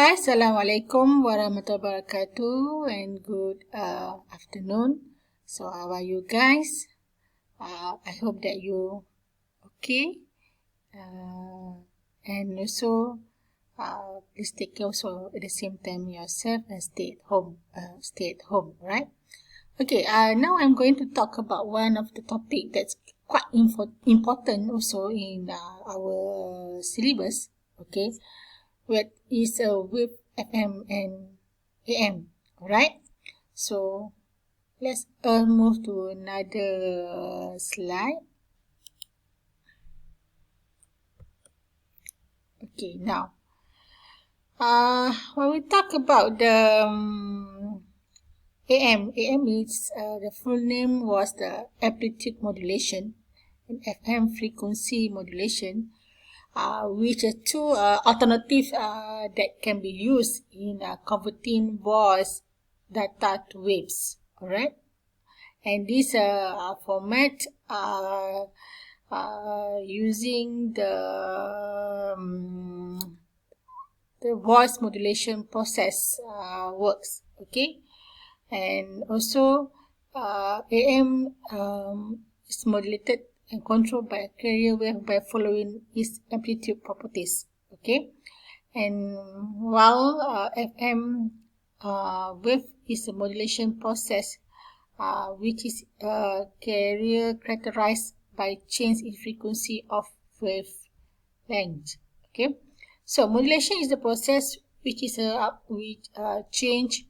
Assalamualaikum warahmatullahi wabarakatuh and good afternoon. So how are you guys? I hope that you okay. And also please take care also at the same time yourself and stay at home. Right? Okay. Now I'm going to talk about one of the topic that's quite important also in our syllabus. Okay. What is wave FM and AM, alright? So let's move to another slide. Okay, now when we talk about the AM is the full name was the amplitude modulation and FM frequency modulation. Which are two alternatives that can be used in converting voice data to waves. Alright, and this format using the voice modulation process works. Okay, and also AM is modulated and controlled by a carrier wave by following its amplitude properties. Okay, and while FM wave is a modulation process which is carrier characterized by change in frequency of wave length. Okay, so modulation is the process which is change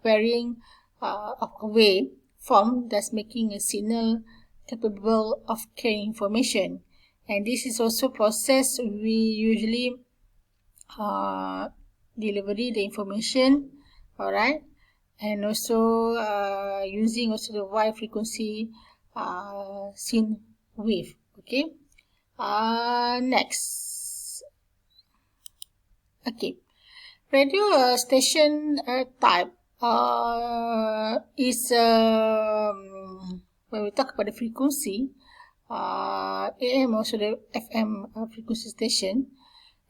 varying of a wave form, thus making a signal capable of carrying information. And this is also process we usually deliver the information, alright, and also using also the wide frequency sine wave. Okay, next. Okay, radio station type is when we talk about the frequency, AM also the FM frequency station,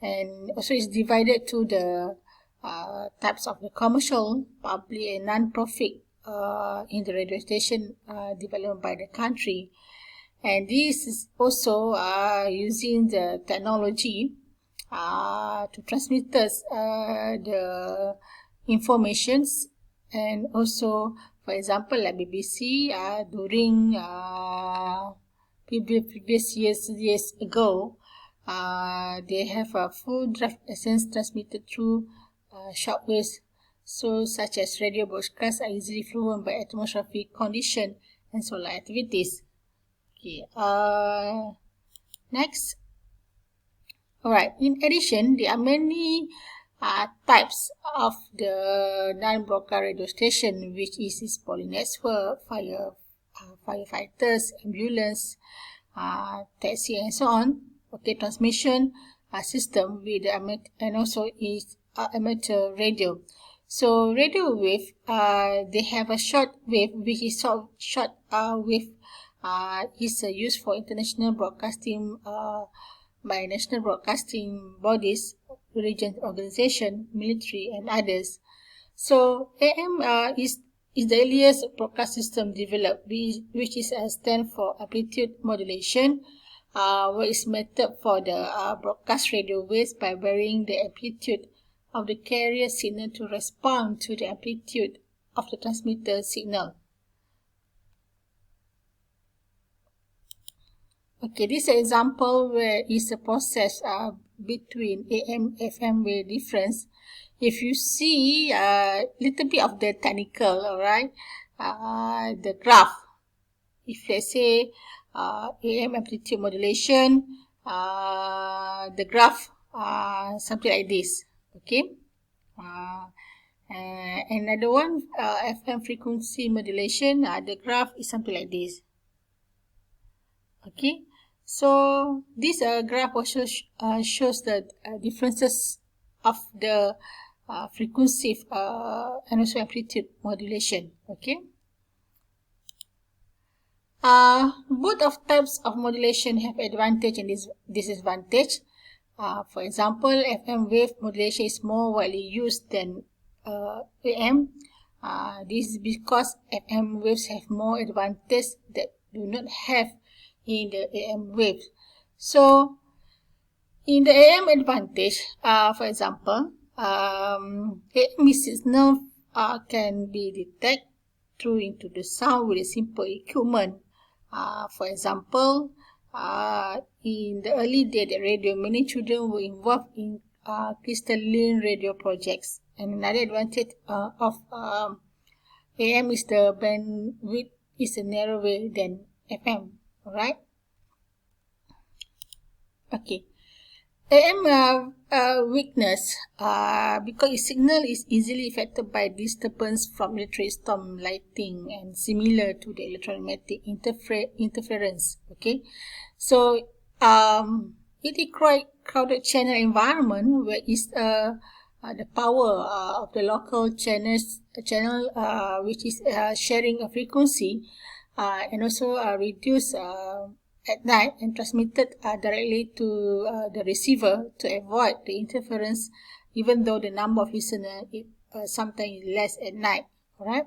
and also is divided to the types of the commercial, public, and non-profit in the radio station developed by the country. And this is also using the technology to transmit us the informations, and also, for example, like BBC during previous years ago, they have a full draft essence transmitted through shortwaves, so such as radio broadcasts are easily fluent by atmospheric condition and solar activities. Okay, next. Alright, in addition, there are many types of the non-broadcast radio station, which is police network, firefighters, ambulance, taxi, and so on. Okay, transmission system with and also is amateur radio. So radio wave, they have a short wave, which is short wave is used for international broadcasting by national broadcasting bodies, religious organization, military, and others. So AM is the earliest broadcast system developed, which is stand for amplitude modulation, where is method for the broadcast radio waves by varying the amplitude of the carrier signal to respond to the amplitude of the transmitter signal. Okay, this example where is a process between AM FM wave difference. If you see a little bit of the technical, alright, the graph. If let's say AM amplitude modulation, the graph something like this. Okay. Another one, FM frequency modulation, the graph is something like this. Okay, so this graph also shows the differences of the frequency and also amplitude modulation. Okay, both of types of modulation have advantage and disadvantage. For example, FM wave modulation is more widely used than AM. This is because FM waves have more advantage that do not have in the AM waves. So, in the AM advantage, for example, AM signal can be detected through into the sound with a simple equipment. For example, in the early days of radio, many children were involved in crystalline radio projects. And another advantage of AM is the bandwidth is narrower than FM. Alright? Okay. AM weakness because its signal is easily affected by disturbance from electric storm lighting and similar to the electromagnetic interference. Okay, so it requires crowded channel environment where is the power of the local channel which is sharing a frequency and also reduce at night and transmitted directly to the receiver to avoid the interference, even though the number of listeners is sometimes less at night. Alright,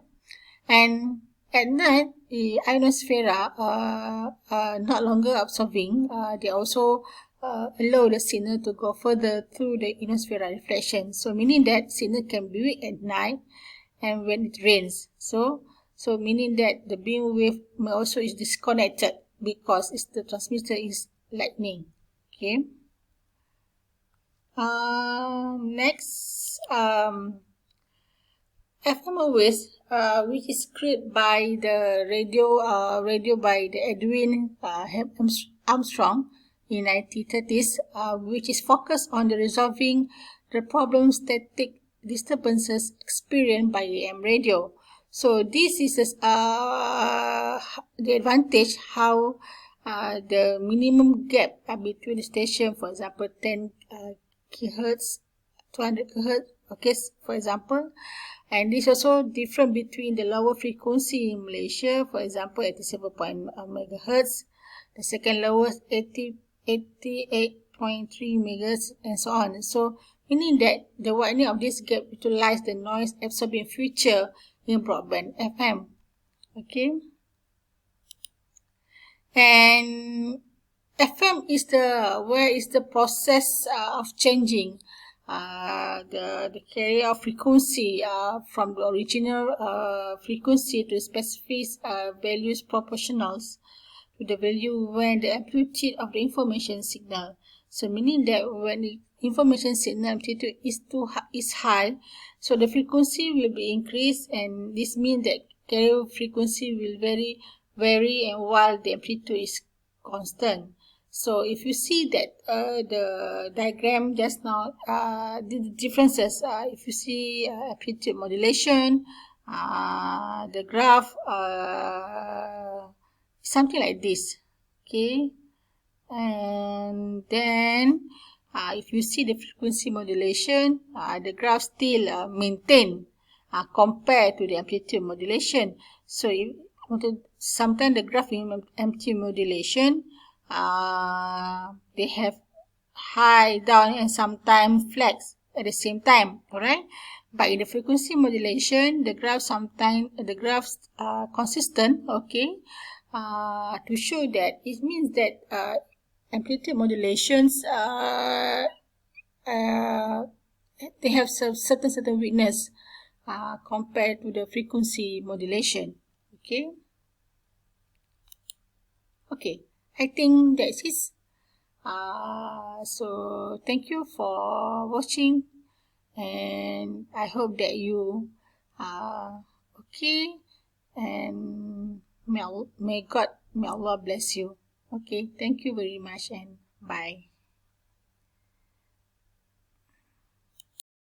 and at night the ionosphere not longer absorbing. They also allow the signal to go further through the ionosphere reflection. So meaning that signal can be weak at night and when it rains. So meaning that the beam wave also is disconnected because the transmitter is lightning. Okay. Next, FM waves, which is created by the radio by the Edwin Armstrong in 1930s, which is focused on the resolving the problem static disturbances experienced by AM radio. So this is the advantage how the minimum gap between the station, for example, 10 kHz, 200 kHz, okay, for example, and this also different between the lower frequency in Malaysia, for example, 87.0 MHz, the second lowest 88.3 MHz, and so on. So meaning that the widening of this gap utilize the noise absorbing feature in broadband FM. Okay, and FM is where is the process of changing the carrier of frequency from the original frequency to specific values proportionals to the value when the amplitude of the information signal. So meaning that when the information signal amplitude is high, so the frequency will be increased, and this means that carrier frequency will vary and while the amplitude is constant. So if you see that the diagram just now, the differences, if you see amplitude modulation, the graph, something like this, okay, and then if you see the frequency modulation, the graph still maintain compared to the amplitude modulation. So if sometimes the graph in amplitude modulation, they have high, down, and sometimes flat at the same time. Alright, but in the frequency modulation, the graph sometimes consistent. Okay, to show that it means that amplitude modulations they have certain weakness compared to the frequency modulation. Okay. Okay, I think that's it. So thank you for watching, and I hope that you are okay, and may Allah bless you. Okay, thank you very much, and bye.